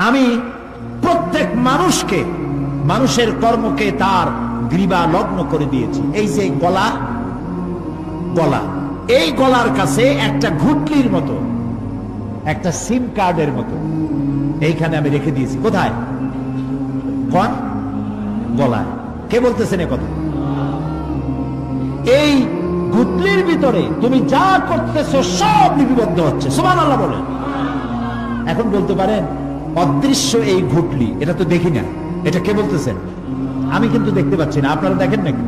আমি প্রত্যেক মানুষকে, মানুষের কর্মকে তার গ্রীবা লগ্ন করে দিয়েছি। এই যে গলা, গলা, এই গলার কাছে একটা ঘুটলির মতো, একটা সিম কার্ডের মতো এইখানে আমি রেখে দিয়েছি। কোথায়? কোন গলায়? কে বলতেছেন এ কথা? এই ঘুটলির ভিতরে তুমি যা করতেছো সব লিপিবদ্ধ হচ্ছে। সুবহানাল্লাহ বলেন। এখন বলতে পারেন অদৃশ্য এই ঘুটলি, এটা তো দেখি না, এটা কে বলতেছেন? আমি কিন্তু দেখতে পাচ্ছি না। আপনারা দেখেন নাকি?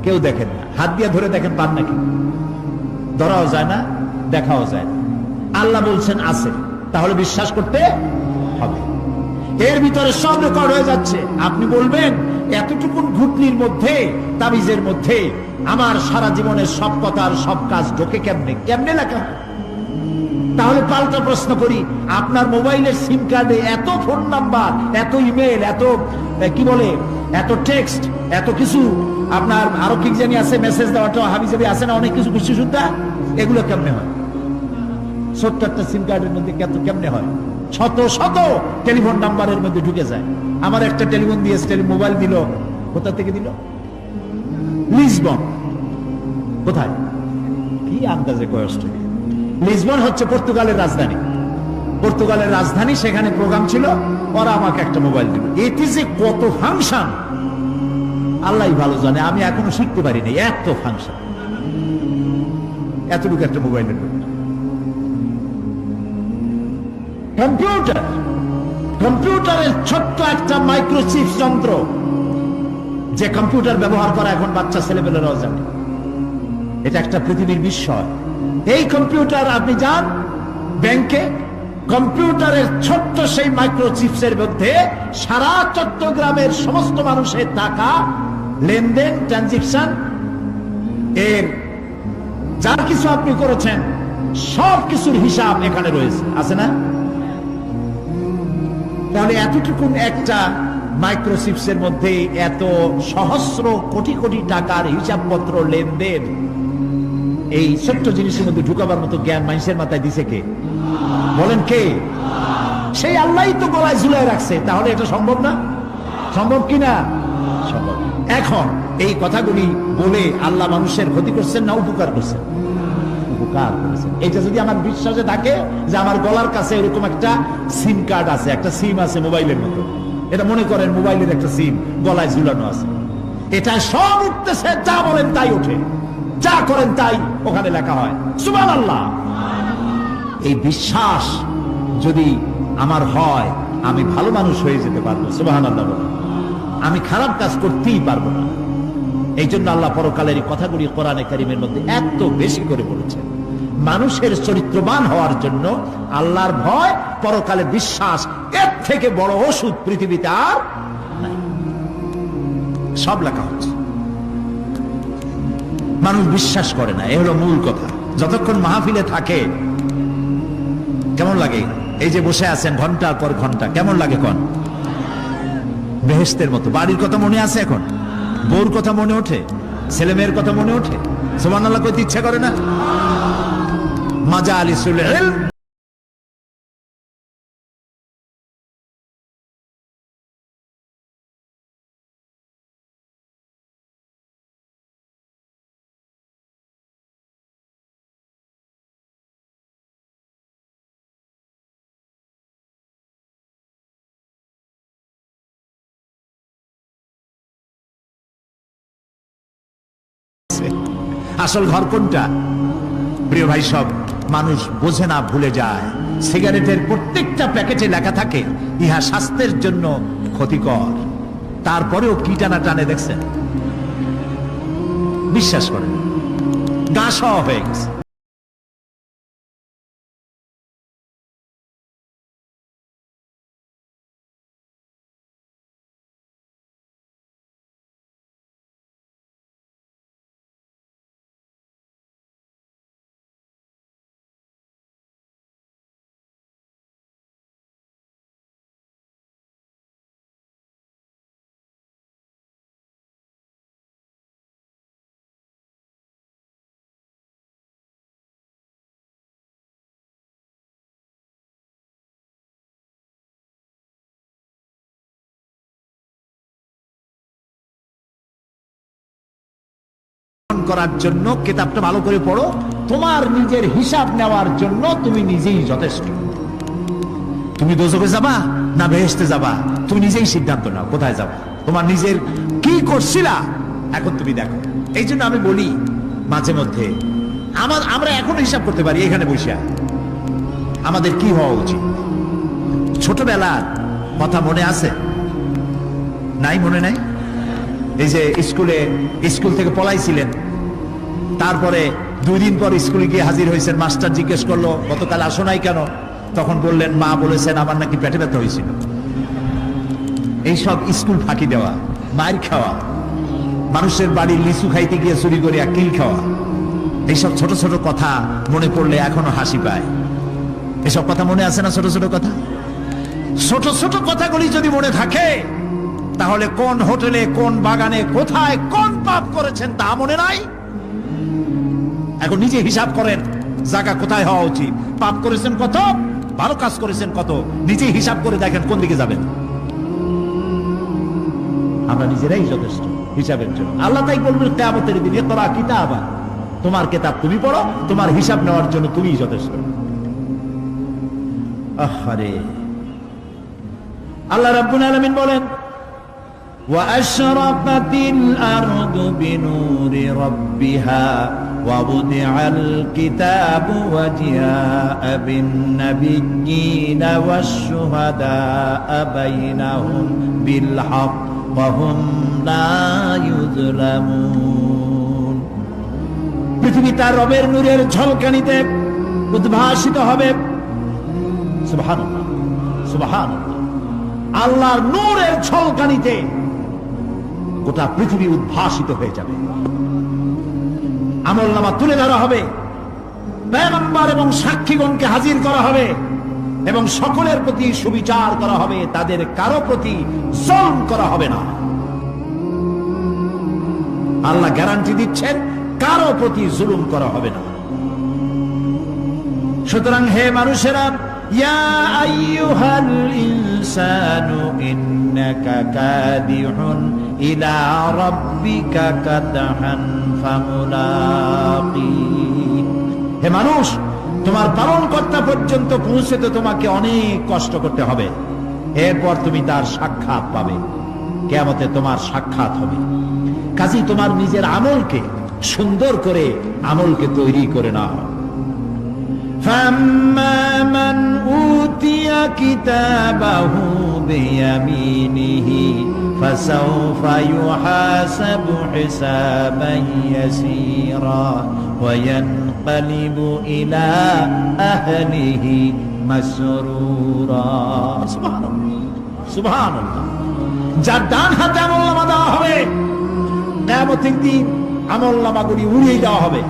কেউ দেখেন না। হাত দিয়ে ধরে দেখেন, পান নাকি? ধরাও যায় না, দেখাও যায় না। আল্লাহ বলছেন আছে, তাহলে বিশ্বাস করতে হবে। এর ভিতরে সব রেকর্ড হয়ে যাচ্ছে। আপনি বলবেন এতটুকুন ঘুটলির মধ্যে, তাবিজের মধ্যে আমার সারা জীবনের সব কথার সব কাজ ঢোকে কেমনে? কেমনে লেখা হয়? তাহলে পাল্টা প্রশ্ন করি, আপনার মোবাইলের সিম কার্ডে এত ফোন নাম্বার, এত ইমেল, এত কি বলে, এত টেক্সট, এত কিছু, আপনার আরো কি জানি আছে, মেসেজ দেওয়াটা হাবিজাবি আছে না, অনেক কিছু খুশি সুদ্ধা, এগুলো কেমনে হয়? ছোট্ট একটা সিম কার্ডের মধ্যে কেমনে হয়? শত শত টেলিফোন নাম্বারের মধ্যে ঢুকে যায়। আমার একটা টেলিফোন দিয়ে মোবাইল দিল, কোথা থেকে দিল? লিসবন। কোথায়? কি আন্দাজে কয় অস্ট্রেলিয়া? লিসবন হচ্ছে পর্তুগালের রাজধানী। পর্তুগালের রাজধানী, সেখানে প্রোগ্রাম ছিল, ওরা আমাকে একটা মোবাইল দিল। এতে যে কত ফাংশন আল্লাহ ভালো জানে, আমি এখনো শিখতে পারিনি এত ফাংশন, এতটুকু একটা মোবাইলের মধ্যে। কম্পিউটার, কম্পিউটারের ছোট্ট একটা মাইক্রোচিপ যন্ত্র, যে কম্পিউটার ব্যবহার করা এখন বাচ্চা ছেলেমেয়েরাও জানে। এটা একটা পৃথিবীর বিস্ময়। এই কম্পিউটার, আপনি যান ব্যাংকে, কম্পিউটারের ছোট্ট সেই মাইক্রোচিপসের মধ্যে সারা চট্টগ্রামের সমস্ত মানুষের টাকা লেনদেন, ট্রানজেকশন, এর যা কিছু আপনি করেছেন সব কিছুর হিসাব এখানে রয়েছে, আছে না? তাহলে এতটুকুন একটা মাইক্রোচিপসের মধ্যে এত সহস্র কোটি কোটি টাকার হিসাবপত্র, লেনদেন, এই ছোট্ট জিনিসের মধ্যে ঢুকাবার মতো জ্ঞান মানুষের মাথায় দিছে কে? বলেন কে? সেই আল্লাহই তো গলায় ঝুলায় রাখছে। তাহলে এটা সম্ভব না? সম্ভব কিনা? সম্ভব। এখন এই কথাগুলি বলে আল্লাহ মানুষের ক্ষতি করছেন না উপকার করছেন? উপকার করেছেন। এটা যদি আমার বিশ্বাসে থাকে যে আমার গলার কাছে এরকম একটা সিম কার্ড আছে, একটা সিম আছে মোবাইলের মতো, এটা মনে করেন মোবাইলের একটা সিম গলায় ঝুলানো আছে, এটা সব উঠতেছে, যা বলেন তাই ওঠে, যা করেন তাই ওখানে লেখা হয়। সুবহানাল্লাহ। এই বিশ্বাস যদি আমার হয়, আমি ভালো মানুষ হয়ে যেতে পারবো। সুবহানাল্লাহ বলে আমি খারাপ কাজ করতেই পারবো না। এই জন্য আল্লাহ পরকালের এই কথাগুলি কোরআনে কারীমের মধ্যে এত বেশি করে বলেছেন। মানুষের চরিত্রবান হওয়ার জন্য আল্লাহর ভয়, পরকালে বিশ্বাস, এর থেকে বড় ওষুধ পৃথিবীতে আর নাই। সব লেখা হচ্ছে, মানুষ বিশ্বাস করে না, এ হলো মূল কথা। যতক্ষণ মাহফিলে থাকে কেমন লাগে? এই যে বসে আছেন ঘন্টার পর ঘন্টা, কেমন লাগে? কোন বেহেশতের মতো। বাড়ির কথা মনে আছে এখন? বউর কথা মনে ওঠে? ছেলে মেয়ের কথা মনে ওঠে? সুবহানাল্লাহ কইতে ইচ্ছা করে না? মাজালিসুল ইলম আসল ঘর কোনটা? প্রিয় ভাই, সব মানুষ বোঝে না, ভুলে যায়। সিগারেটের প্রত্যেকটা প্যাকেটে লেখা থাকে ইহা স্বাস্থ্যের জন্য ক্ষতিকর, তারপরেও কি টানা টানে দেখছেন? বিশ্বাস করেন, গা সহ হয়ে গেছে। করার জন্য কিতাবটা ভালো করে পড়ো, তোমার নিজের হিসাব নেওয়ার জন্য তুমি নিজেই যথেষ্ট। তুমি দোজখে যাবা না বেহেশতে যাবা, তুমি নিজেই সিদ্ধান্ত নাও কোথায় যাবা। তোমার নিজের কি করছিলা এখন তুমি দেখো। এই জন্য আমি বলি মাঝে মধ্যে আমরা এখন হিসাব করতে পারি এখানে বসে আমাদের কি হওয়া উচিত। ছোটবেলার কথা মনে আছে? নাই, মনে নাই? এই যে স্কুল থেকে পলাইছিলেন, তারপরে 2 দিন পর স্কুলে গিয়ে হাজির হয়েছেন, মাস্টার জিজ্ঞেস করলো গতকাল আসো নাই কেন? তখন বললেন মা বলেছেন আমার নাকি পেটে ব্যথা হয়েছিল। এইসব স্কুল ফাঁকি দেওয়া, মার খাওয়া, মানুষের বাড়ির লিচু খাইতে গিয়ে চুরি করে কিল খাওয়া, এইসব ছোট ছোট কথা মনে পড়লে এখনো হাসি পায়। এসব কথা মনে আছে না? ছোট ছোট কথা, ছোট ছোট কথাগুলি যদি মনে থাকে তাহলে কোন হোটেলে, কোন বাগানে, কোথায় কোন পাপ করেছেন তা মনে নাই? এখন নিজে হিসাব করেন জায়গা কোথায় হওয়া উচিত, পাপ করেছেন কত, ভালো কাজ করেছেন কত, নিজে হিসাব করে দেখেন কোন দিকে যাবেন। আমরা নিজেরাই যথেষ্ট হিসাবের জন্য। আল্লাহ তাই বলবেন কিয়ামতের দিন, ইকরা কিতাবা, তোমার কিতাব তুমি পড়ো, তোমার হিসাব নেওয়ার জন্য তুমিই যথেষ্ট। আহারে, আল্লাহ রাব্বুল আলামিন বলেন وَأَشْرَقَتِ الْأَرْضُ بِنُورِ رَبِّهَا وَوُضِعَ الْكِتَابُ وَجِاءَ بِالنَّبِيِّينَ وَالشُّهَدَاءَ بَيْنَهُمْ بِالْحَقِّ وَهُمْ لَا يُظْلَمُونَ। পৃথিবী তার রবের নূরের ঝলকানিতে উদ্ভাসিত হবে। সুবহানাল্লাহ, সুবহানাল্লাহ। আল্লাহর নূরের ঝলকানিতে গোটা পৃথিবী উদ্ভাসিত হয়ে যাবে। আমলনামা তুলে ধরা হবে, পয়গম্বর এবং সাক্ষীগণকে হাজির করা হবে এবং সকলের প্রতি সুবিচার করা হবে, তাদের কারো প্রতি জুলম করা হবে না। আল্লাহ গ্যারান্টি দিচ্ছেন কারো প্রতি জুলুম করা হবে না। সুতরাং হে মানুষেরা, ইয়া আইয়ুহাল ইনসানু ইন্নাকা কাদিহুন ইলা রাব্বিকা কাদহান ফামুলাকি। হে মানুষ, তোমার পালনকর্তা পর্যন্ত পৌঁছতে তোমাকে অনেক কষ্ট করতে হবে, এরপর তুমি তার সাক্ষাৎ পাবে, কিয়ামতে তোমার সাক্ষাৎ হবে। কাজেই তোমার নিজের আমলকে সুন্দর করে আমলকে তৈরি করে নাও। فَأَمَّا مَنْ أُوتِيَ كِتَابَهُ بِيَمِينِهِ فَسَوْفَ يُحَاسَبُ حِسَابًا يَسِيرًا وَيَنْقَلِبُ إِلَى أَهْلِهِ مسرورا। সুবহানাল্লাহ, সুবহানাল্লাহ। যার ডান হাতে আমলনামা দেওয়া হবে, কিয়ামতের দিন আমলনামাগুলি উড়িয়ে দেওয়া হবে।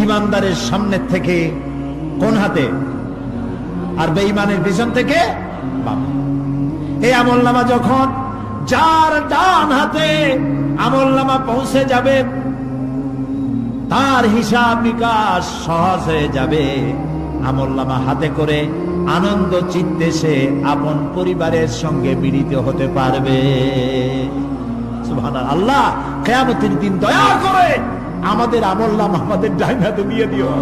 ইমানদারের সামনে থেকে কোন হাতে, আর বেঈমানের পিছন থেকে বামে। এই আমলনামা যখন যার ডান হাতে আমলনামা পৌঁছে যাবে, তার হিসাব নিকাশ সহজ হয়ে যাবে। আমলনামা হাতে করে আনন্দ চিত্তে সে আপন পরিবারের সঙ্গে মিলিত হতে পারবে। সুবহানাল্লাহ। আল্লাহ কিয়ামতের দিন দয়া করে আমাদের আমলনামা আমাদের ডান হাতে দিয়ে দিও।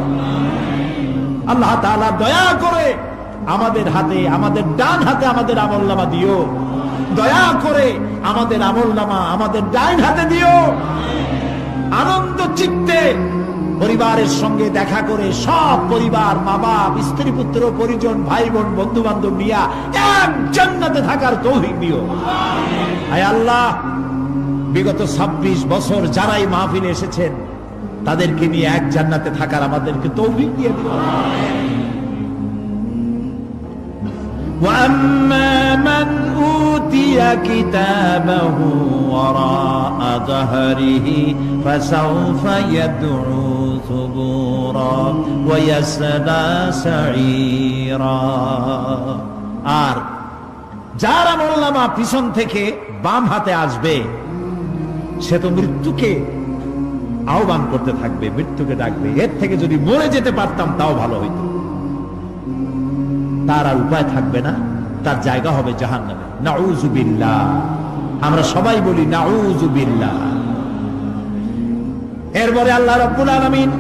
আল্লাহ তাআলা দয়া করে আমাদের হাতে, আমাদের ডান হাতে আমাদের আমলনামা দিও। দয়া করে আমাদের আমলনামা আমাদের ডান হাতে দিও। আনন্দ চিত্তে পরিবারের সঙ্গে দেখা করে সব পরিবার, মা বাপ, স্ত্রী পুত্র পরিজন, ভাই বোন, বন্ধু বান্ধব নিয়া এক জান্নাতে থাকার তৌফিক দিও। আয় আল্লাহ, বিগত 26 বছর যারাই মাহফিলে এসেছেন তাদেরকে নিয়ে এক জান্নাতে থাকার আমাদেরকে তৌফিক দিয়ে দিও। وَأَمَّا مَنْ أُوتِيَ كِتَابَهُ وَرَاءَ ظَهْرِهِ فَسَوْفَ يَدْعُو ثُبُورًا وَيَصْلَى سَعِيرًا। আর যার আমলনামা পিছন থেকে বাম হাতে আসবে, সে তো মৃত্যুকে আহ্বান করতে থাকবে, মৃত্যুকে ডাকবে, এর থেকে যদি মরে যেতে পারতাম তাও ভালো হইত। তার আর উপায় থাকবে না, তার জায়গা হবে জাহান্নামে। নাউযু বিল্লাহ। আমরা সবাই বলি নাউযু বিল্লাহ। এরপরে আল্লাহ রাব্বুল আলামিন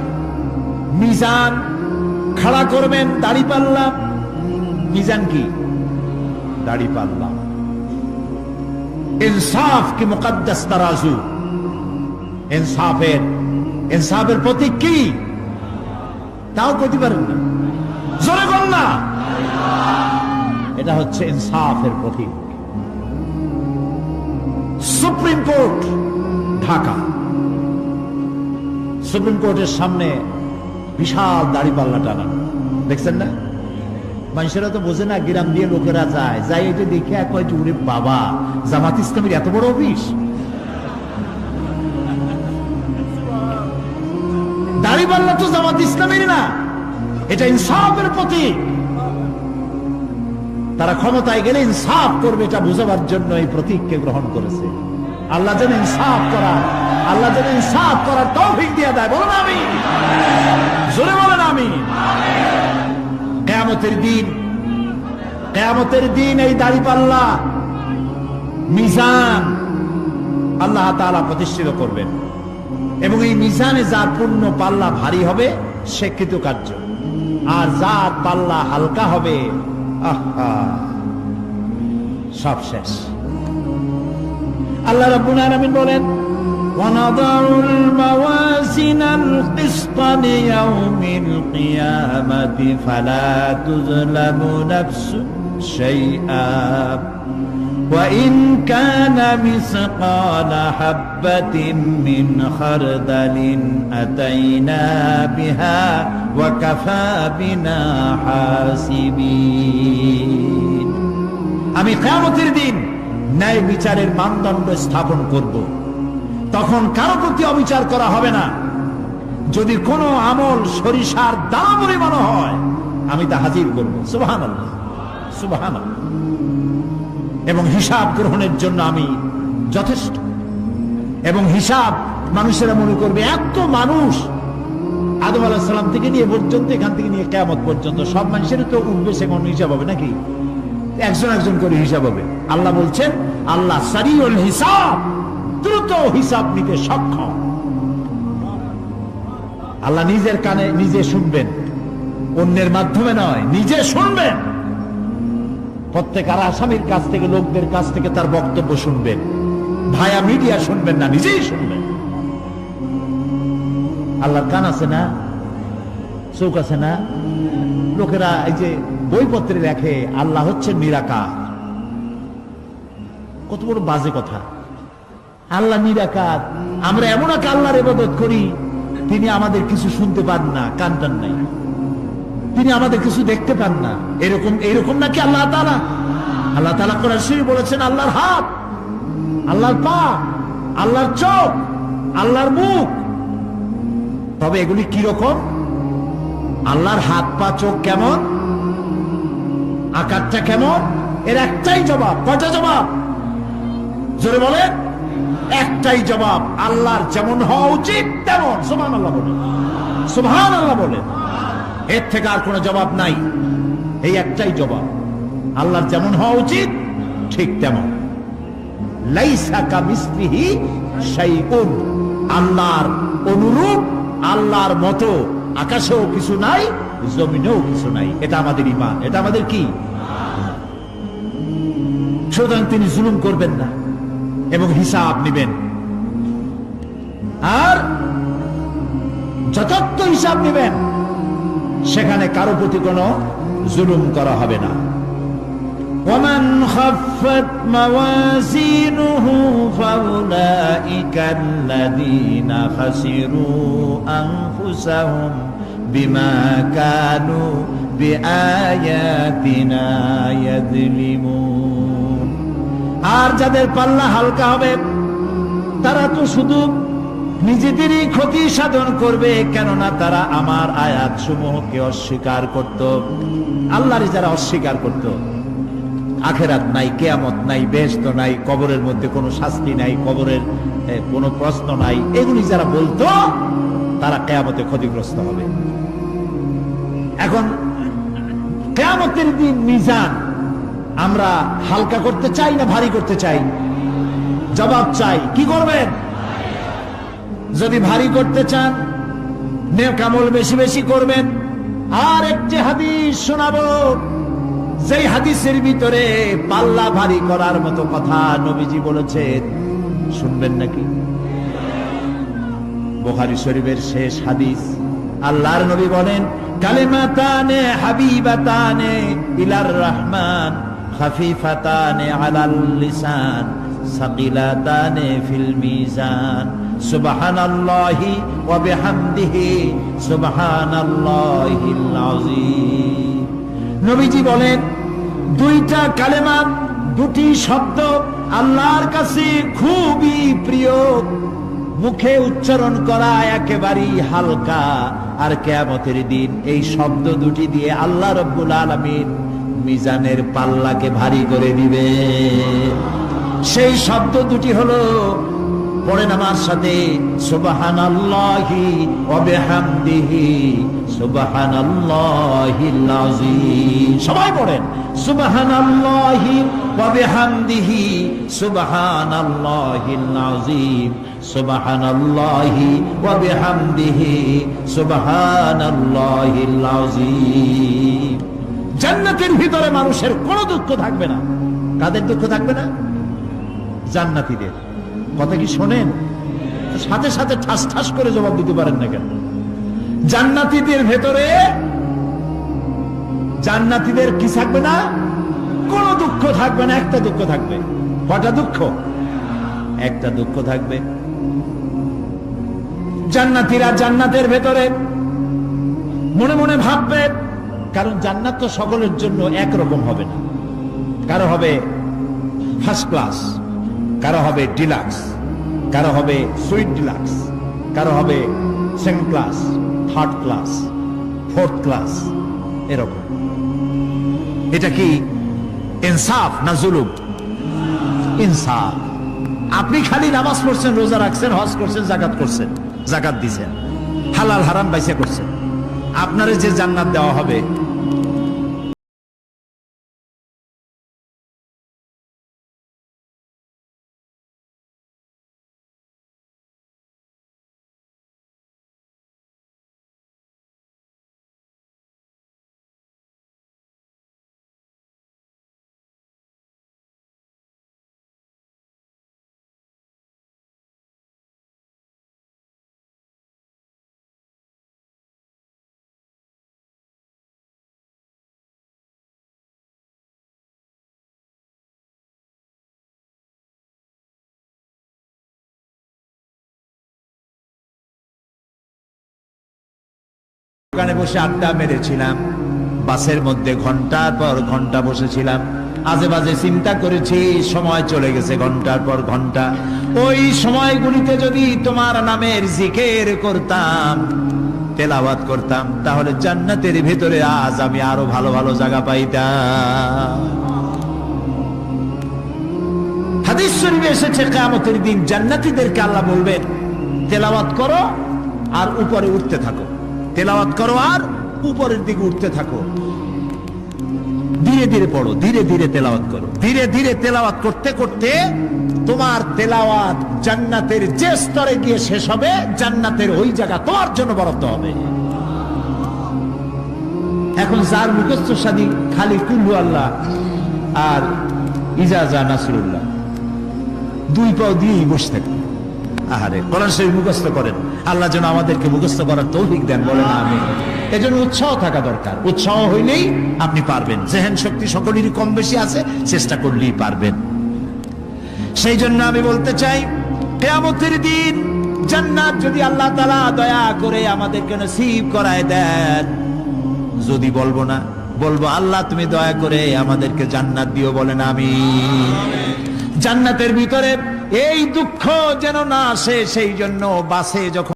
মিজান খাড়া করবেন, দাড়িপাল্লা। মিজান কি? দাড়িপাল্লা। ইনসাফ কি মুকদ্দাস তারাজু। ইনসাফের প্রতীক কি? তাও কইতে পারেন না, জোরে বল না। এটা হচ্ছে ইনসাফের প্রতীক। সুপ্রিম কোর্ট ঢাকা, সুপ্রিম কোর্টের সামনে বিশাল দাড়িপাল্লা টানানো, দেখছেন না? মানুষেরা তো বোঝে না, গ্রাম দিয়ে লোকেরা যায়, যাই এটা দেখে কয় যে ওরে বাবা, জামাত ইসলামের এত বড় অফিস। দাড়িপাল্লা তো জামাত ইসলামের না, এটা ইনসাফের প্রতীক। তারা ক্ষমতায় গেলে ইনসাফ করবে, এটা বোঝাবার জন্য এই প্রতীককে গ্রহণ করেছে। আল্লাহ যেন ইনসাফ করার তৌফিক দিয়ে দেয়। বলুন আমিন, জোরে বলেন আমিন। কিয়ামতের দিন এই দাড়িপাল্লা মিজান আল্লাহ তাআলা প্রতিষ্ঠিত করবেন, এবং এই মিজানে যার পুণ্য পাল্লা ভারী হবে সে কৃতকার্য, আর যার পাল্লা হালকা হবে সব শেষ। আল্লাহ রাব্বুল আলামিন বলেন, وَنَضَعُ الْمَوَازِينَ الْقِسْطَ لِيَوْمِ الْقِيَامَةِ فَلَا تُظْلَمُ نَفْسٌ شَيْئًا وَإِنْ كَانَ مِثْقَالَ حَبَّةٍ مِّنْ خَرْدَلٍ أَتَيْنَا بِهَا وَكَفَى بِنَا حَاسِبِينَ। আমি কিয়ামতের দিন ন্যায় বিচারের মানদণ্ড স্থাপন করব। তখন কারো প্রতি অবিচার করা হবে না। যদি কোনো আমল সরিষার দানা পরিমাণ হয়, আমি তা হাজির করব। সুবহানাল্লাহ, সুবহানাল্লাহ। এবং হিসাব গ্রহণের জন্য আমি যথেষ্ট। এবং হিসাব মানুষেরা মনে করবে, এত মানুষ আদম আলাইহিস সালাম থেকে নিয়ে পর্যন্ত, এখান থেকে নিয়ে কিয়ামত পর্যন্ত সব মানুষের তো উঠবে সেখান হিসাব হবে নাকি? একজন একজন করে হিসাব হবে। আল্লাহ বলছেন, আল্লাহ সারিউল হিসাব, দ্রুত হিসাব নিতে সক্ষম। আল্লাহ নিজের কানে নিজে শুনবেন, অন্যের মাধ্যমে নয়, নিজে শুনবেন। প্রত্যেক আসামির কাছ থেকে, লোকদের কাছ থেকে তার বক্তব্য শুনবেন, ভায়া মিডিয়া শুনবেন না, নিজেই শুনবেন। আল্লাহর কান আছে না, চোখ আছে না? লোকেরা এই যে বইপত্রে লেখে আল্লাহ হচ্ছে নিরাকার, কত বড় বাজে কথা। আল্লাহ নিরাকার, আমরা এমন এক আল্লাহর ইবাদত করি, তিনি আমাদের কিছু শুনতে পান না, কান টান নাই, তিনি আমাদের কিছু দেখতে পান না। এরকম নাকি আল্লাহ তাআলা? আল্লাহ তাআলা কোরআন শরীফে বলেছেন, আল্লাহর হাত, আল্লাহর পা, আল্লাহর চোখ, আল্লাহর মুখ। তবে এগুলি কি রকম? আল্লাহর হাত, পা, চোখ কেমন, আকারটা কেমন? এর একটাই জবাব। কয়টা জবাব? জোরে বলেন। একটাই জবাব, আল্লাহর যেমন হওয়া উচিত তেমন। সুবহানাল্লাহ বলেন, সুবহানাল্লাহ বলেন। এর থেকে আর কোনো জবাব নাই, এই একটাই জবাব, আল্লাহর যেমন হওয়া উচিত ঠিক তেমন। লাইসা কামিসলিহি শাইউন, আল্লাহর অনুরূপ, আল্লাহর মতো আকাশেও কিছু নাই, জমিনেও কিছু নাই। এটা আমাদের ঈমান, এটা আমাদের কি? সুতরাং তিনি জুলুম করবেন না এবং হিসাব নেবেন, আর যথার্থ হিসাব নেবেন। সেখানে কারো প্রতি কোনো জুলুম করা হবে না। ومن خفت موازينه فأولئك الذين خسروا أنفسهم بما كانوا بآياتنا يظلمون। আর যাদের পাল্লা হালকা হবে তারা তো শুধু নিজেদেরই ক্ষতি সাধন করবে, কেননা তারা আমার আয়াত সমূহকে অস্বীকার করত। আল্লাহরই যারা অস্বীকার করত, আখেরাত নাই, কিয়ামত নাই, বেহেশত নাই, কবরের মধ্যে কোনো শাস্তি নাই, কবরের কোনো প্রশ্ন নাই, এগুলি যারা বলতো তারা কিয়ামতে ক্ষতিগ্রস্ত হবে। এখন কিয়ামতের দিন মিজান আমরা হালকা করতে চাই না ভারী করতে চাই? জবাব চাই। কি করবেন? যদি ভারী করতে চান নেক আমল বেশি বেশি করবেন। আর একটি হাদিস শোনাবো, যেই হাদিসের ভিতরে পাল্লা ভারী করার মতো কথা নবীজি বলেছেন, শুনবেন নাকি? বুখারী শরীফের শেষ হাদিস। আল্লাহর নবী বলেন, কালিমাতানে হাবিবাতানে ইলার রহমান খাফিফাতানে আলাল লিসান সাকিলাতানে ফিল মিজান সুবহানাল্লাহি ওয়া বিহামদিহি সুবহানাল্লাহিল আযীম। নবীজি বলেন, দুইটা কালেমা, দুটি শব্দ আল্লাহর কাছে খুবই প্রিয়, মুখে উচ্চারণ করা একেবারেই হালকা, আর কিয়ামতের দিন এই শব্দ দুটি দিয়ে আল্লাহ রাব্বুল আলামিন মিজানের পাল্লাকে ভারী করে দিবে। সেই শব্দ দুটি হলো, পড়েন আমার সাথে, সুবহানাল্লাহি ওয়া বিহামদিহি সুবহানাল্লাহিল আযীম। সবাই পড়েন, সুবহানাল্লাহি ওয়া বিহামদিহি সুবহানাল্লাহিল আযীম সুবহানাল্লাহি ওয়া বিহামদিহি সুবহানাল্লাহিল আযীম। জান্নাতের ভিতরে মানুষের কোনো দুঃখ থাকবে না। কাদের দুঃখ থাকবে না? জান্নাতীদের। কথা কি শোনেন? সাথে সাথে ঠাস ঠাস করে জবাব দিতে পারেন না কেন? জান্নাতীদের ভেতরে, জান্নাতীদের কি থাকবে না? কোনো দুঃখ থাকবে না। একটা দুঃখ থাকবে। কটা দুঃখ? একটা দুঃখ থাকবে। জান্নাতীরা জান্নাতের ভেতরে মনে মনে ভাববে, কারণ জান্নাত তো সকলের জন্য একরকম হবে না। কারো হবে ফার্স্ট ক্লাস, কারো হবে ডিলাক্স, কারো হবে সুইট ডিলাক্স, কারো হবে second class, third class, fourth class, এরকম। এটা কি ইনসাফ না জুলুম? ইনসাফ। আপনি খালি নামাজ পড়ছেন, রোজা রাখছেন, হজ করছেন, যাকাত করছেন, যাকাত দিছেন, হালাল হারাম বাইসে করছেন, আপনার যে জান্নাত দেওয়া হবে, দোকানে বসে আড্ডা মেরেছিলাম, বাসের মধ্যে ঘন্টার পর ঘন্টা বসেছিলাম, আজে বাজে চিন্তা করেছি, সময় চলে গেছে ঘন্টার পর ঘন্টা। ওই সময়গুলিতে যদি তোমার নামের জিকির করতাম, তেলাওয়াত করতাম, তাহলে জান্নাতের ভিতরে আজ আমি আরো ভালো ভালো জায়গা পাইতাম। হাদিস শরীফে এসেছে, কিয়ামতের দিন জান্নাতীদেরকে আল্লাহ বলবেন, তেলাওয়াত করো আর উপরে উঠতে থাকো, তেলাওয়াত করো আর উপরের দিকে উঠতে থাকো, ধীরে ধীরে পড়ো, ধীরে ধীরে তেলাওয়াত করো। ধীরে ধীরে তেলাওয়াত করতে করতে তোমার তেলাওয়াত জান্নাতের যে স্তরে গিয়ে শেষ হবে, জান্নাতের ওই জায়গা তোমার জন্য বরাদ্দ হবে। এখন যার মুখস্থ সাদি খালি কুল্লু আল্লাহ আর ইজাজা নাসরুল্লাহ, দুই পাও দিয়েই বসে থাকে। আহারে, কোরআন শরীফ মুখস্থ করেন, আল্লাহ যেন আমাদেরকে মুখস্থ করার তৌফিক দেন, বলেন আমিন। এজন্য উৎসাহ থাকা দরকার। উৎসাহ হইলেই আপনি পারবেন। জেহেন শক্তি সকলেরই কম বেশি আছে, চেষ্টা করলেই পারবেন। সেই জন্য আমি বলতে চাই, কিয়ামতের দিন জান্নাত যদি আল্লাহ তাআলা দয়া করে আমাদেরকে নসিব করায় দেন, যদি বলবো না, বলবো আল্লাহ তুমি দয়া করে আমাদেরকে জান্নাত দিও, বলেন আমিন। জান্নাতের ভিতরে এই দুঃখ যেন না আসে, সেই জন্য বাসে যখন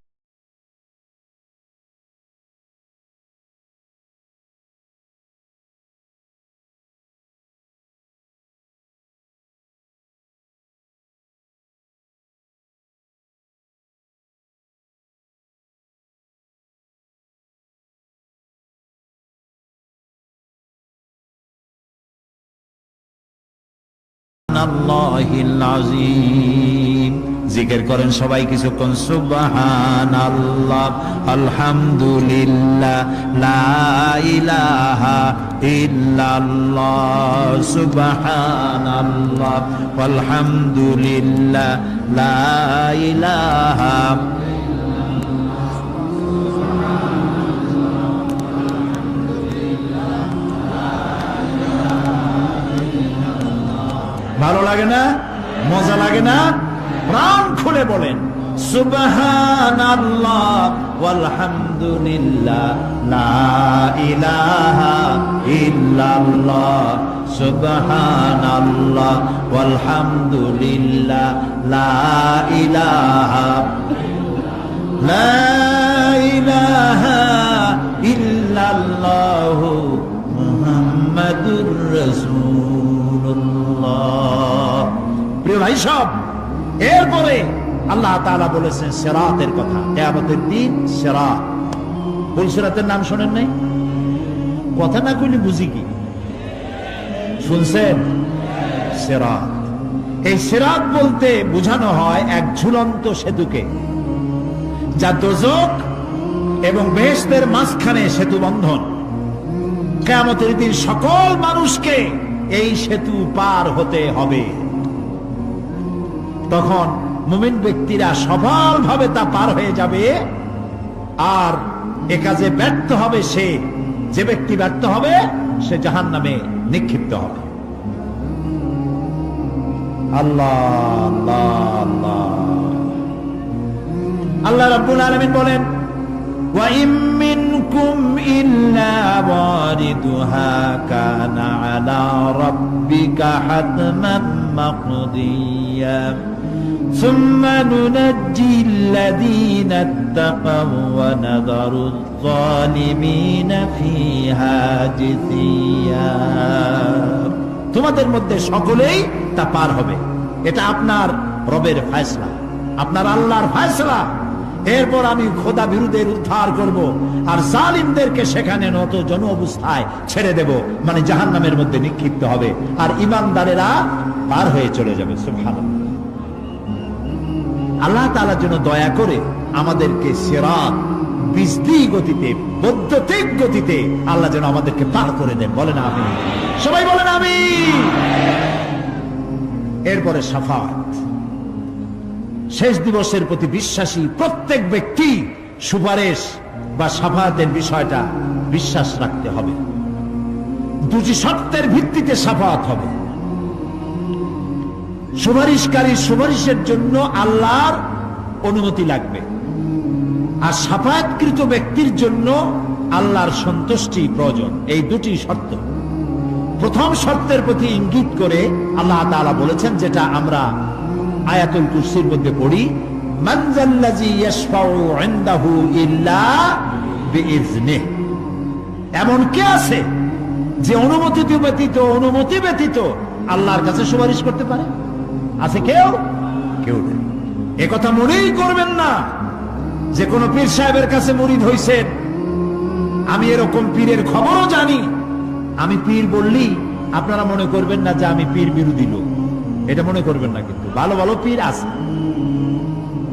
আল্লাহিল আযীম জিকির করেন সবাই কিছুক্ষণ সুবহানাল্লাহ, আলহামদুলিল্লাহ, লা ইলাহা ইল্লাল্লাহ, সুবহানাল্লাহ, আলহামদুলিল্লাহ, লা ইলাহা। ভালো লাগে না? মজা লাগে না? প্রাণ খুলে বলেন সুবহানাল্লাহ ওয়ালহামদুলিল্লাহ, লা ইলাহা ইল্লাল্লাহ, সুবহানাল্লাহ ওয়ালহামদুলিল্লাহ, লা ইলাহা, লা ইলাহা ইল্লাল্লাহ, মুহাম্মাদুর রাসূলুল্লাহ। প্রিয় ভাই সব, এরপরে আল্লাহ তাআলা বলেছেন সিরাতের কথা, কিয়ামতের দিন সিরাত। পুলসিরাতের নাম শোনেন নাই? কথা না কইলে বুঝি কি? শুনছেন? সিরাত। এই সিরাত বলতে বোঝানো হয় এক ঝুলন্ত সেতুকে, যা দোজখ এবং বেহেশতের মাঝখানে সেতু বন্ধন। কিয়ামতের দিন সকল মানুষকে এই সেতু পার হতে হবে। তখন মুমিন ব্যক্তিরা সফলভাবে তা পার হয়ে যাবে, আর এ কাজে ব্যর্থ হবে সে, যে ব্যক্তি ব্যর্থ হবে সে জাহান্নামে নিক্ষিপ্ত হবে। আল্লাহ আল্লাহ আল্লাহ। আল্লাহ রাব্বুল আলামিন বলেন ওয়া ইম মিনকুম ইল্লা ওয়ারিদুহা কানা আলা রাব্বিকা হাতমান মাকদিয়া সুম্মা নুনাজ্জি আল্লাযীনা ইত্তাকাও ওয়া নাযারু আয-যালিমিনা ফীহা জিসিয়া। তোমাদের মধ্যে সকলেই তা পার হবে, এটা আপনার রবের ফয়সালা, আপনার আল্লাহর ফয়সালা। এরপর আমি খোদা বিরুদ্ধে উদ্ধার করব, আর জালিমদেরকে সেখানে নত জন অবস্থায় ছেড়ে দেব, মানে জাহান্নামের মধ্যে নিক্ষিপ্ত হবে, আর ঈমানদারেরা পার হয়ে চলে যাবে। সুবহানাল্লাহ। আল্লাহ তাআলার জন্য দয়া করে আমাদেরকে সিরাত বিজলি গতিতে, বৈদ্যুতিক গতিতে আল্লাহ যেন আমাদেরকে পার করে দেন। বলেন আমিন, সবাই বলেন আমিন। এরপরে শাফাআত, শেষ দিবসের প্রতি বিশ্বাসী প্রত্যেক ব্যক্তি সুপারিশ বা শাফাআতের বিষয়টা বিশ্বাস রাখতে হবে। দুটি শর্তের ভিত্তিতে শাফাআত হবে। সুপারিশকারীর সুপারিশের জন্য আল্লাহর অনুমতি লাগবে, আর শাফাআতকৃত ব্যক্তির জন্য আল্লাহর সন্তুষ্টি প্রয়োজন। এই দুটি শর্ত। প্রথম শর্তের প্রতি ইঙ্গিত করে আল্লাহ তাআলা বলেছেন, যেটা আমরা আয়াতুল কুরসির মধ্যে পড়ি, মান যাল্লাযী ইয়াশফাউ ইনদাহু ইল্লা বিইজনিহি। এমন কে আছে যে অনুমতি ব্যতীত আল্লাহর কাছে সুপারিশ করতে পারে? আছে কেউ? কেউ নেই। এ কথা মনেই করবেন না যে কোন পীর সাহেবের কাছে মুরিদ হইছেন, আমি এরকম পীরের খবরও জানি। আমি পীর বললি আপনারা মনে করবেন না যে আমি পীর বিরোধী লোক, এটা মনে করবেন না। কিন্তু ভালো ভালো পীর আছে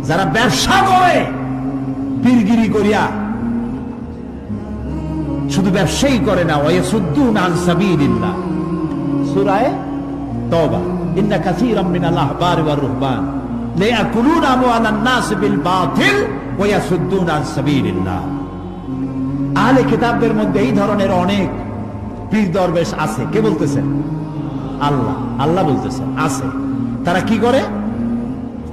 যারা ব্যবসা করে পীরগিরি করিয়া, শুধু ব্যবসায়ী করে না, ওয়ায়াসুদ্দুনা আন সাবিলিল্লাহ। সূরা তাওবা, ইন্না কাসীরাম মিনাল আহবারি ওয়ার রুহবান লায়াকুলুনা আমওয়ালান নাস বিল বাতিল ওয়ায়াসুদ্দুনা আন সাবিলিল্লাহ। আহলে কিতাবদের মধ্যে এই ধরনের অনেক পীর দরবেশ আছে। কে বলতেছেন? আল্লাহ। আল্লাহ বলতেছেন আছে। তারা কি করে?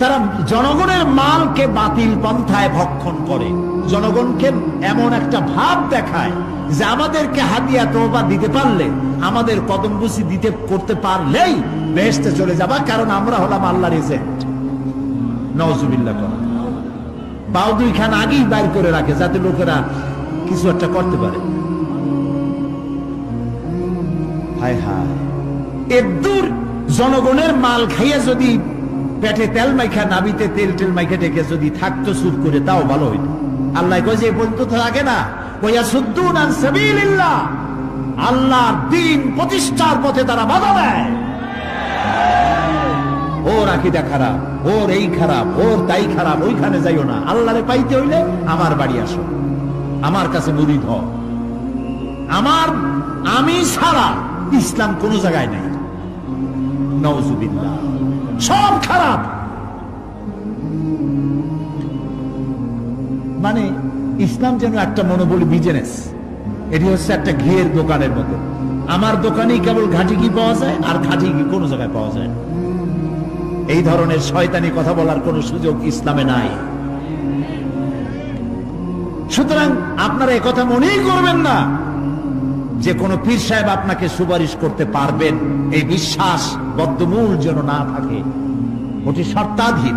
তারা জনগণের মালকে বাতিল পন্থায় ভক্ষণ করে, জনগণকে এমন একটা ভাব দেখায় যে আমাদেরকে হাদিয়া তওবা দিতে পারলে, আমাদের কদমবুসি দিতে করতে পারলেই বেহেশতে চলে যাবা, কারণ আমরা হলাম আল্লাহর এজেন্ট। নাউজুবিল্লাহ। পাও দুইখান আগেই বাইর করে রাখে যাতে লোকেরা কিছু একটা করতে পারে। হায় হায়, এদূর জনগণের মাল খাইয়া যদি পেটে তেল মাইখা, নাবিতে তেল মাইখা টেকে যদি থাকতো চুপ করে, তাও ভালো হইতো। আল্লাহ কয় যে পর্যন্ত থাকে না, ওয়ায়াসুদ্দুনা আন সাবিলিল্লাহ, আল্লাহর দ্বীন প্রতিষ্ঠার পথে তারা বাধা দেয়। ওর আকীদা খারাপ, ওর এই খারাপ, ওর তাই খারাপ, ওইখানে যাইও না। আল্লাহরে পাইতে হইলে আমার বাড়ি আসো, আমার কাছে মুরিদ হও। আমি ছাড়া ইসলাম কোন জায়গায় নাই। নাউজুবিল্লাহ, সব খারাপ। মানে ইসলাম যেন একটা মনোবলী বিজনেস। এটি হচ্ছে একটা ঘিয়ের দোকানের মতো। আমার দোকানেই কেবল ঘাটি ঘি পাওয়া যায়, আর ঘাটি ঘি কোনো জায়গায় পাওয়া যায় না। এই ধরনের শয়তানি কথা বলার কোন সুযোগ ইসলামে নাই। সুতরাং আপনারা একথা মনেই করবেন না যে কোন পীর সাহেব আপনাকে সুপারিশ করতে পারবেন, এই বিশ্বাস বদ্ধমূল যেন না থাকে। ওটি শর্তাধীন,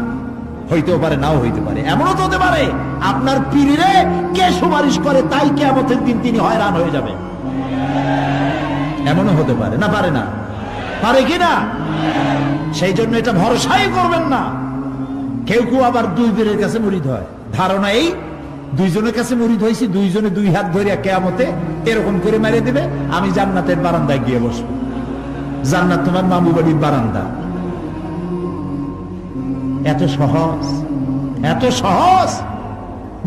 হইতেও পারে, নাও হইতে পারে। এমনও তো হতে পারে আপনার পীরে কে সুপারিশ করে তাই কিয়ামতের দিন তিনি হয়রান হয়ে যাবে। এমনও হতে পারে, না পারে না? পারে কিনা? সেই জন্য এটা ভরসাই করবেন না। কেউ কেউ আবার দুই পীরের কাছে মুরিদ হয়, ধারণা এই দুইজনের কাছে মুরিদ হয়েছি, দুইজনে দুই হাত ধরিয়া কিয়ামতে এরকম করে মেরে দিবে, আমি জান্নাতের বারান্দায় গিয়ে বসবো। জান্নাত তোমার মামু বাড়ির বারান্দা। এত সহজ, এত সহজ।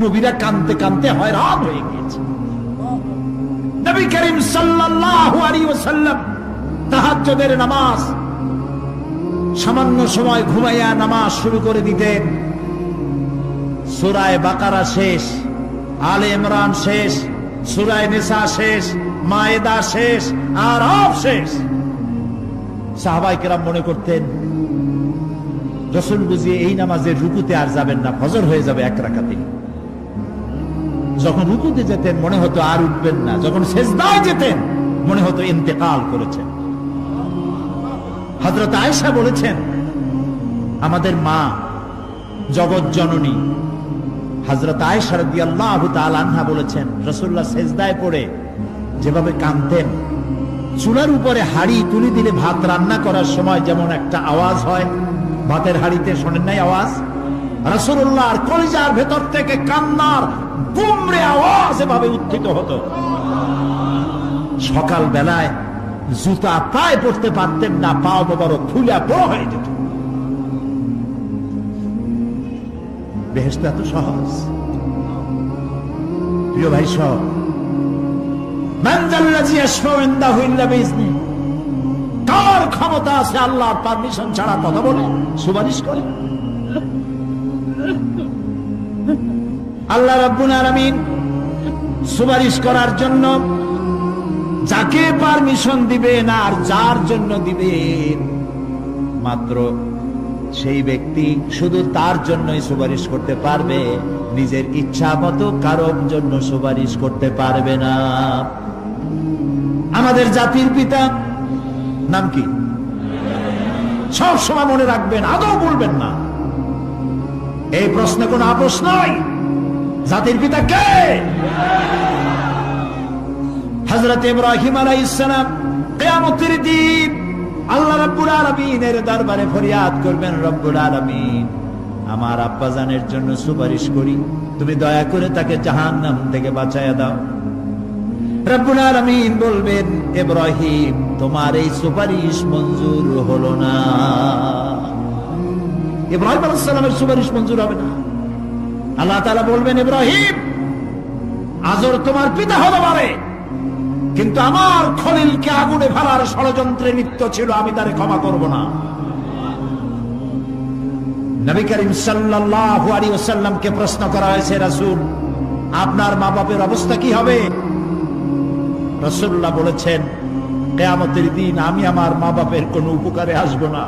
নবীরা কানতে কানতে হয়রান হয়ে গিয়েছে। নবী করিম সাল্লাল্লাহু আলাইহি ওয়াসাল্লাম তাহাজ্জুদের নামাজ সামান্য সময় ঘুমাইয়া নামাজ শুরু করে দিতেন। সূরা বাকারা শেষ, আলে ইমরান শেষ, সূরা নিসা শেষ, মায়েদা শেষ, আরাফ শেষ। সাহাবায়ে কেরাম মনে করতেন রাসূল বুঝিয়ে এই নামাজের রুকুতে আর যাবেন না, ফজর হয়ে যাবে এক রাকাতে। যখন রুকুতে যেতেন মনে হতো আর উঠবেন না, যখন সেজদায় যেতেন মনে হতো ইন্তেকাল করেছেন। হযরত আয়েশা বলেছেন, আমাদের মা জগৎ জননী হযরত আয়েশা রাদিয়াল্লাহু তাআলা আনহা বলেছেন, রাসূলুল্লাহ সেজদায় পড়ে যেভাবে কাঁদতেন, চুলার উপরে হাড়ি তুলে দিলে ভাত রান্না করার সময় যেমন একটা আওয়াজ হয়, ভাতের হাড়িতে শোনেন নাই আওয়াজ? রাসূলুল্লাহর কলিজার ভেতর থেকে কান্নার গুমরে আওয়াজ এভাবে উত্থিত হতো। সকাল বেলায় জুতা পায়ে পড়তে পারতেন না, পাও মোবারক ফুলে বড় হয়ে যেত। বেহেশত এত সহজ। প্রিয় ভাই সব, মান যাল্লাযী ইয়াশফাউ ইনদাহু ইল্লা বিইজনি, কার ক্ষমতা আছে আল্লাহর পারমিশন ছাড়া কথা বলে, সুপারিশ করে? আল্লাহ রাব্বুল আলামিন সুপারিশ করার জন্য যাকে পারমিশন দিবেন আর যার জন্য দিবেন, মাত্র সেই ব্যক্তি শুধু তার জন্যই সুপারিশ করতে পারবে, নিজের ইচ্ছা মতো কারোর জন্য সুপারিশ করতে পারবে না। আমাদের জাতির পিতা নাম কি? সব সময় মনে রাখবেন, আদৌ বলবেন না। এই প্রশ্নে কোনো আপোষ নয়। জাতির পিতা কে? হযরত ইব্রাহিম আলাইহিস সালাম কিয়ামতের দিন আল্লাহ রাব্বুল আলামিনের দরবারে ফরিয়াদ করবেন, রব্বুল আলামিন আমার আব্বাজানের জন্য সুপারিশ করি, তুমি দয়া করে তাকে জাহান্নাম থেকে বাঁচায়া দাও। রব্বুল আলামিন বলবেন, ইব্রাহিম তোমার এই সুপারিশ মঞ্জুর হলো না। ইব্রাহিম আলাইহিস সালামের সুপারিশ মঞ্জুর হবে না। আল্লাহ তাআলা বলবেন, ইব্রাহিম আজর তোমার পিতা হতে পারে, কিন্তু আমার খলিলকে আগুনে ফেলার ষড়যন্ত্রে লিপ্ত ছিল, আমি তারে ক্ষমা করব না। নবী করিম সাল্লাল্লাহু আলাইহি ওয়াসাল্লামকে প্রশ্ন করা হয়েছে, রাসূল আপনার মা বাপের অবস্থা কি হবে? রাসূলুল্লাহ বলেছেন, কিয়ামতের দিন আমি আমার মা বাপের কোনো উপকারে আসব না।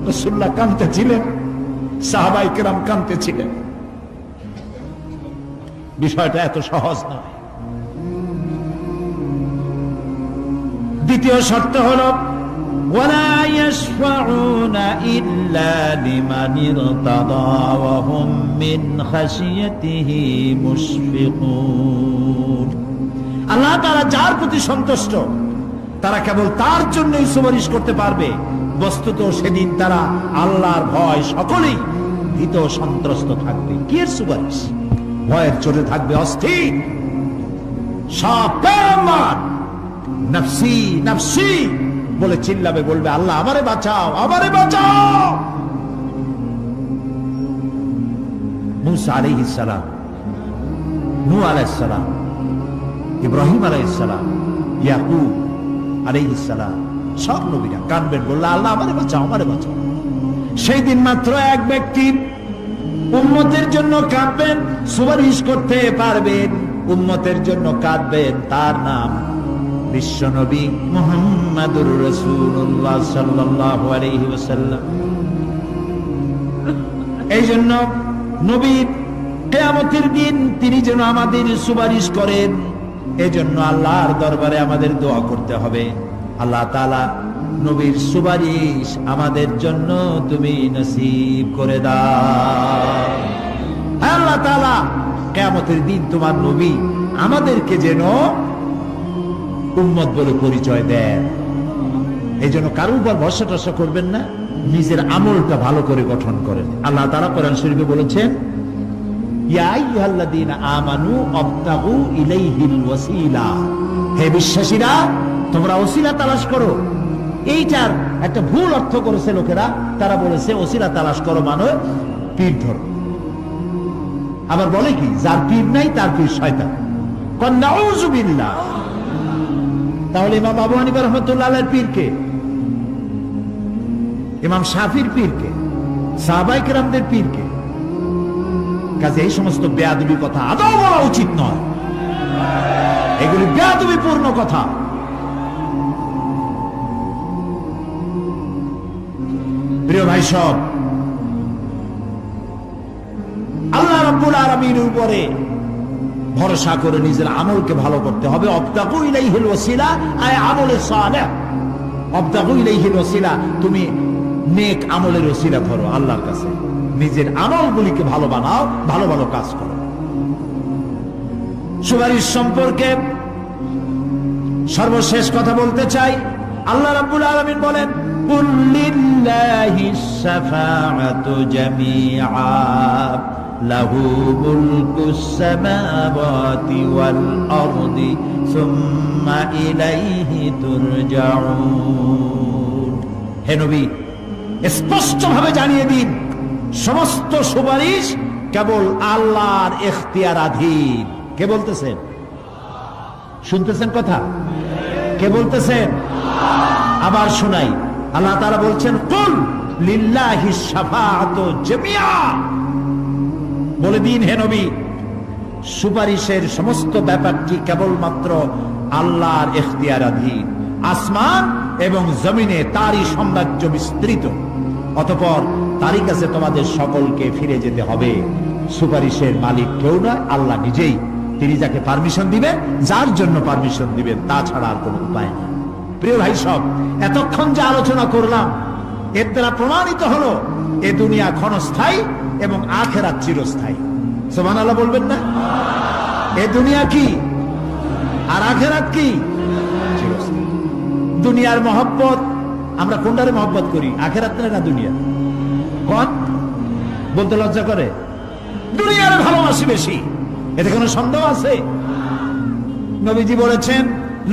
রাসূলুল্লাহ কাঁদতেছিলেন, সাহাবায়ে কেরাম কাঁদতেছিলেন। বিষয়টা এত সহজ নয়। দ্বিতীয় শর্ত হলো ওয়ালা ইয়াশফাউনা ইল্লা লিমান ইরতাদা ওয়া হুম মিন খাশিয়াতিহি মুশফিকুন। আল্লাহ তাআলা যার প্রতি সন্তুষ্ট তারা কেবল তার জন্যই সুপারিশ করতে পারবে। বস্তুত সেদিন তারা আল্লাহর ভয় সকলেই ভীত সন্ত্রস্ত থাকবে। কি এর সুপারিশ? ভয়ের চোটে থাকবে অস্থির। সব পয়গম্বর নফসি নফসি বলে চিল্লাবে, বলবে আল্লাহ আমারে বাঁচাও, আমারে বাঁচাও। মুসা আলাইহিস সালাম, নূহ আলাইহিস সালাম, ইব্রাহিম আলাইহিস সালাম, ইয়াকুব আলাইহিস সালাম, সব নবীরা কাঁদবেন, বললে আল্লাহ আমারে বাঁচাও, আমারে বাঁচাও। সেই দিন মাত্র এক ব্যক্তি উম্মতের জন্য কাঁদবেন, সুপারিশ করতে পারবেন, উম্মতের জন্য কাঁদবেন, তার নাম বিশ্বনবী মুহাম্মাদুর রাসূলুল্লাহ সাল্লাল্লাহু আলাইহি ওয়াসাল্লাম। এই জন্য নবী কিয়ামতের দিন তিনি যেন আমাদের সুপারিশ করেন, এজন্য আল্লাহর দরবারে আমাদের দোয়া করতে হবে, আল্লাহ তাআলা নবীর সুপারিশ আমাদের জন্য তুমি নসিব করে দাও। আল্লাহ তাআলা কিয়ামতের দিন তোমার নবী আমাদেরকে যেন উম্মত বলে পরিচয় দেন। এই জন্য কারোর উপর ভরসা টরসা করবেন না, নিজের আমলটা ভালো করে গঠন করেন। আল্লাহ তাআলা কোরআন শরীফে বলেছেন, ইয়া আইয়ুহাল্লাযীনা আমানু আবতাগু ইলাইহিল ওয়াসিলা, হে বিশ্বাসীরা তোমরা ওসিলা তালাশ করো। এইটার একটা ভুল অর্থ করেছে লোকেরা, তারা বলেছে ওসিলা তালাশ করো মানে পীর ধরো। আবার বলে কি, যার পীর নাই তার পীর শয়তান। কন নাউযু বিল্লাহ। তাহলে ইমাম আবু হানিফা রাহমাতুল্লাহ আলাইহির পীর কে? ইমাম শাফির পীর কে? সাহাবায়ে কেরামদের পীর কে? কাজে এই সমস্ত বেয়াদবি কথা আদৌ বলা উচিত নয়, এগুলি বেয়াদবিপূর্ণ কথা। প্রিয় ভাই সব, আল্লাহ রাব্বুল আলামিনের উপরে ভরসা করে নিজের আমলকে ভালো করতে হবে। আবতাগু ইলাইহিল ওয়াসিলা আয় আমলে সালেহ। আবতাগু ইলাইহিল ওয়াসিলা, তুমি নেক আমলের ওসিলা করো আল্লাহর কাছে, নিজের আমলগুলিকে ভালো বানাও, ভালো ভালো কাজ করো। সুপারিশ সম্পর্কে সর্বশেষ কথা বলতে চাই। আল্লাহ রাব্বুল আলামিন বলেন, কুল লিল্লাহিস শাফাআতু জামিআ লাহু মুলকুস সামাওয়াতি ওয়াল আরদি সুম্মা ইলাইহি তুরজাউন। হে নবী, স্পষ্টভাবে জানিয়ে দিন, সমস্ত সুপারিশ কেবল আল্লাহর ইখতিয়ারাধীন। কে বলতেছেন? শুনতেছেন কথা? কে বলতেছেন? আবার শোনাই, আল্লাহ তাআলা বলছেন, কুল লিল্লাহিস শাফাআতু জামিআ। বলে দিন হে নবী, সুপারিশের সমস্ত ব্যাপারটি কেবলমাত্র আল্লাহর ইখতিয়ারাধীন। আসমান এবং জমিনে তারই সাম্রাজ্য বিস্তৃত, অতঃপর তারই কাছে তোমাদের সকলকে ফিরে যেতে হবে। সুপারিশের মালিক কেউ নয়, আল্লাহ নিজেই। তিনি যাকে পারমিশন দিবেন, যার জন্য পারমিশন দিবেন, তাছাড়া আর কোনো উপায় নেই। প্রিয় ভাই সব, এতক্ষণ যে আলোচনা করলাম এর দ্বারা প্রমাণিত হলো এ দুনিয়া ক্ষণস্থায়ী এবং আখিরাত চিরস্থায়ী। সুবহানাল্লাহ বলবেন না? এ দুনিয়া কি আর আখিরাত কি? চিরস্থায়ী। দুনিয়ার মহব্বত, আমরা কোনটারে মহব্বত করি, আখিরাত না দুনিয়া? কোন বলতে লজ্জা করে? দুনিয়ার ভালোবাসি বেশি, এতে কোনো সন্দেহ আছে? নবীজি বলেছেন,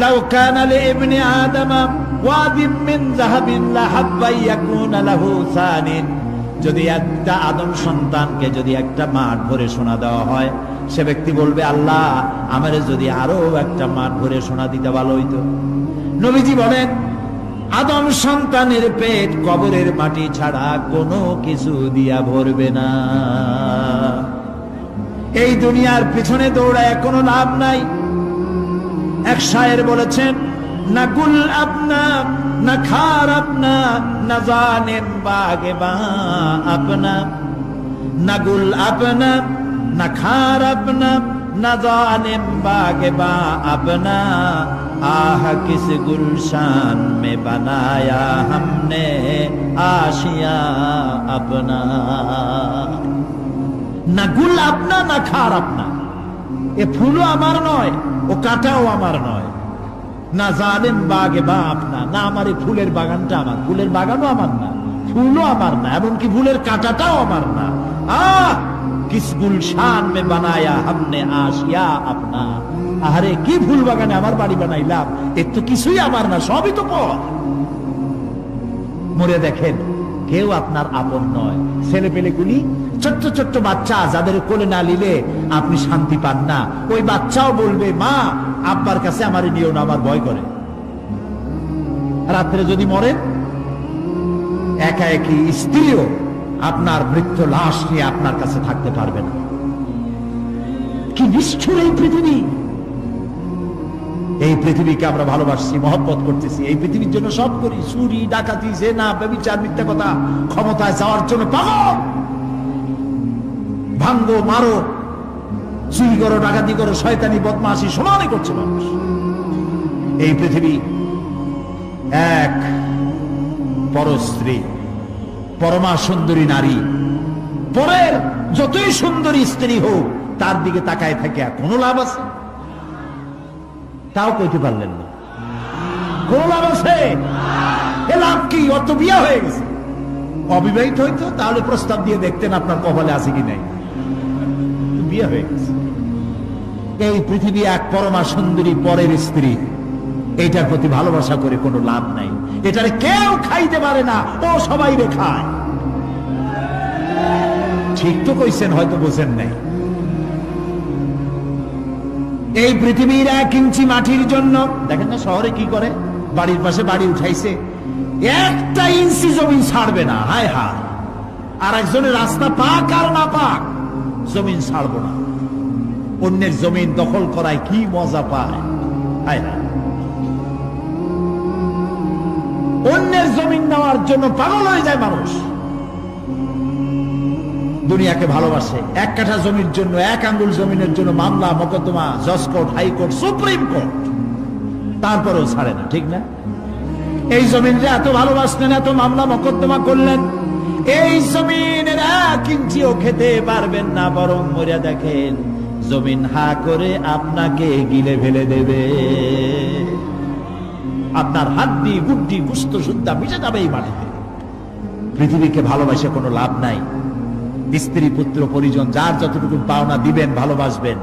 লাউ কানা লিইবনি আদামা ওয়াদিম মিন যাহাবিন লাহাব্বা ইয়াকুনা লাহু সানিন। যদি একটা আদম সন্তানকে যদি একটা মাঠ ভরে সোনা দেওয়া হয়, সে ব্যক্তি বলবে, আল্লাহ আমারে যদি আরো একটা মাঠ ভরে সোনা দিতে ভালো হইতো। নবীজি বলেন, আদম সন্তানের পেট কবরের মাটি ছাড়া কোনো কিছু দিয়া ভরবে না। এই দুনিয়ার পিছনে দৌড়ায় কোনো লাভ নাই। এক শায়ের বলেছেন, না গুল আপনা না খার আপনা না জানেন বাগে বা আপনা, না গুল আপনা না খার আপনা না জানেন বাগে বা আপনা, आह किस गुलशान में बनाया हमने आशिया अपना। না গুল আপনা না খার আপনা, এ ফুলও আমার নয়, ও কাটাও আমার নয়। না জানেন বাগে বা আপনা, না আমার এই ফুলের বাগানটা আমার, ফুলের বাগানও আমার না, ফুলও আমার না, এমনকি ফুলের কাঁটাটাও আমার না। আহ কিস গুলশান মে বানায়া হামনে আশিয়া আপনা। আরে কি ফুল বাগানে আমার বাড়ি বানাইলাম, এর তো কিছুই আমার না, সবই তো পর। মরে দেখেন কেউ আপনার আপন নয়। ছেলে পেলেগুলি ছোট্ট ছোট্ট বাচ্চা, যাদের কোলে না নিলে আপনি শান্তি পান না, ওই বাচ্চাও বলবে মা আব্বার কাছে আমার নিও না, আমার ভয় করে। রাত্রে যদি মরেন, একা একই স্ত্রীও আপনার মৃত্যু লাশ নিয়ে আপনার কাছে থাকতে পারবে না। কি নিষ্ঠুর এই পৃথিবী! এই পৃথিবীকে আমরা ভালোবাসছি, মহব্বত করতেছি, এই পৃথিবীর জন্য সব করি, চুরি ডাকাতি জেনা ব্যভিচার মিথ্যা কথা, ক্ষমতায় যাওয়ার জন্য পাগল। ভাঙ্গো মারো, চুরি করো, ডাকাতি করো, শয়তানি বদমাশি সমানে করছে মানুষ। এই পৃথিবী এক পরস্ত্রী, পরমা সুন্দরী নারী, পরের যতই সুন্দরী স্ত্রী হোক তার দিকে তাকায় থাকে কোনো লাভ আছে? তাও কইতে পারলেন না। কোন লাভ আছে? এ লাভ কি? অত বিয়া হয়ে গেছে। অবিবাহিত হইতো তাহলে প্রস্তাব দিয়ে দেখতেন আপনার কপালে আছে কি নাই। বিয়ে হয়ে গেছে। এই পৃথিবী এক পরমা সুন্দরী পরের স্ত্রী, এইটার প্রতি ভালোবাসা করে কোনো লাভ নাই। এটারে কেউ খাইতে পারে না, ও সবাই রে খায়। ঠিক তো কইছেন, হয়তো বোঝেন নাই। এই পৃথিবীর 1 ইঞ্চি মাটির জন্য দেখেন না শহরে কি করে, বাড়ির পাশে বাড়ি উঠাইছে, 1 ইঞ্চি জমি ছাড়বে না। হায় হায়! আর একজনের রাস্তা পাক আর না পাক, জমিন ছাড়বো না। অন্যের জমিন দখল করায় কি মজা পায়! হায় হায়! অন্যের জমিন নেওয়ার জন্য পাগল হয়ে যায় মানুষ। দুনিয়াকে ভালোবাসে, 1 কাঠা জমির জন্য, 1 আঙ্গুল জমিনের জন্য মামলা মোকদ্দমা, জজ কোর্ট, হাইকোর্ট, সুপ্রিম কোর্ট, তারপরেও ছাড়ে না। ঠিক না? এই জমিনটা এত ভালোবাসলেন, এত মামলা মোকদ্দমা করলেন, এই জমিনের 1 ইঞ্চিও খেতে পারবেন না, বরং মরিয়া দেখেন জমিন হা করে আপনাকে গিলে ফেলে দেবে। আপনার হাড্ডি গুড্ডি গুস্ত সুদ্ধা মিশে যাবে এই মাটিতে। পৃথিবীকে ভালোবাসে কোনো লাভ নাই। স্ত্রী পুত্র পরিজন যার যতটুকু পাওনা দিবেন, ভালোবাসবেন,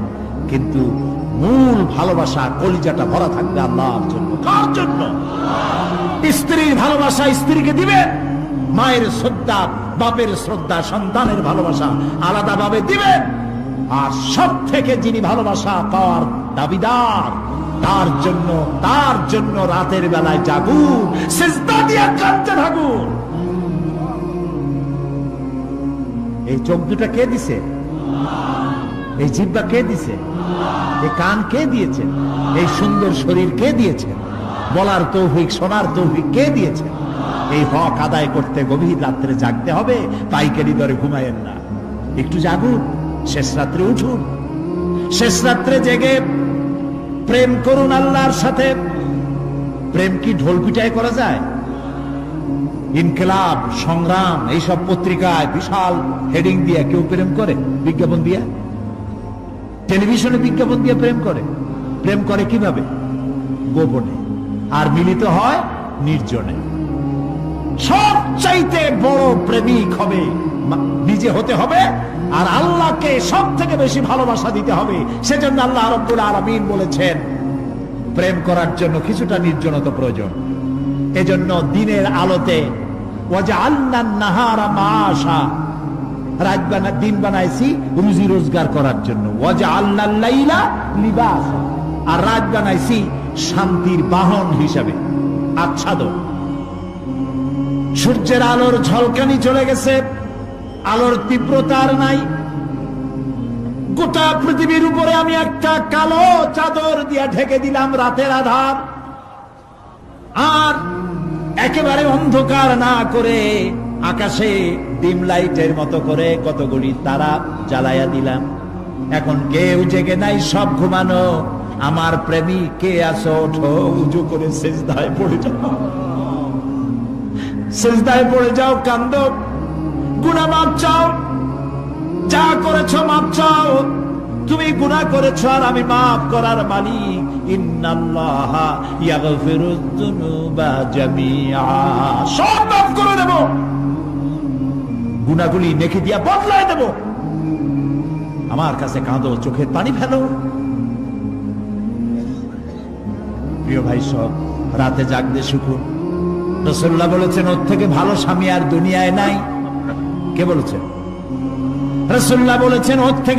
কিন্তু মূল ভালোবাসা, কলিজাটা ভরা থাকবে আল্লাহর জন্য। কার জন্য? স্ত্রীর ভালোবাসা স্ত্রীকে দিবেন, মায়ের শ্রদ্ধা, বাপের শ্রদ্ধা, সন্তানের ভালোবাসা আলাদাভাবে দিবেন। আর সব থেকে যিনি ভালোবাসা পাওয়ার দাবিদার, তার জন্য রাতের বেলায় জাগুন, সিজদা দিয়ে কাঁদতে থাকুন। এই চোখ দুটা কে দিছে? এই জিহ্বা কে দিছে? এই কান কে দিয়েছে? এই সুন্দর শরীর কে দিয়েছে? বলার তৌফিক, শোনার তৌফিক কে দিয়েছে? এই হক আদায় করতে গভীর রাত্রে জাগতে হবে, পাইকারি দরে ঘুমায়েন না। একটু জাগুন, শেষ রাত্রে উঠুন, শেষ রাত্রে জেগে প্রেম করুন আল্লাহর সাথে। প্রেম কি ঢোল পিটায় করা যায়? ইনকিলাব, সংগ্রাম, এইসব পত্রিকায় বিশাল হেডিং দিয়ে কেউ প্রেম করে? বিজ্ঞাপন দিয়া, টেলিভিশনে বিজ্ঞাপন দিয়ে প্রেম করে। প্রেম করে কিভাবে? গোপনে। আর মিলিত হয় নির্জনে। সবচাইতে বড় প্রেমিক হবে নিজে হতে হবে, আর আল্লাহকে সব থেকে বেশি ভালোবাসা দিতে হবে। সেজন্য আল্লাহ রাব্বুল আলামিন বলেছেন প্রেম করার জন্য কিছুটা নির্জনতা প্রয়োজন। এজন্য দিনের আলোতে ওয়াজআলনান নাহারা মাআশা, দিন বানাইছি রুজি রোজগার করার জন্য। ওয়াজআলনাল লাইলা লিবাসা, আর রাত বানাইছি শান্তির বাহন হিসাবে, আচ্ছাদন। সূর্যের আলোর ঝলকানি চলে গেছে, আলোর তীব্রতা আর নাই। গোটা পৃথিবীর উপরে আমি একটা কালো চাদর দিয়ে ঢেকে দিলাম রাতের আধার, আর একেবারে অন্ধকার না করে আকাশে ডিম লাইটের মতো করে কতগুলি তারা জ্বালাইয়া দিলাম। এখন কেউ জেগে নাই, সব ঘুমানো। আমার প্রেমিক কে আছো? ওঠো, উজু করে সিজদায় পড়ে যাও, সিজদায় পড়ে যাও, কান্দো, গুনাহ মাপ চাও, যা করেছো মাপ চাও। তুমি গুনাহ করেছো আর আমি মাফ করার মালিক। ইন্নাল্লাহা ইয়াগফিরুয যুনুবা জামিআ, সব মাফ করে দেব, গুনাহগুলি নেকি দিয়া বদলায় দেব। আমার কাছে কাঁদো, চোখের পানি ফেলো। প্রিয় ভাই সব, রাতে জাগতে শিখুন, রাসূলুল্লাহ বলেছেন ওর থেকে ভালো স্বামী আর দুনিয়ায় নাই। কে বলেছেন? রাসূলুল্লাহ বলেছেন ওর থেকে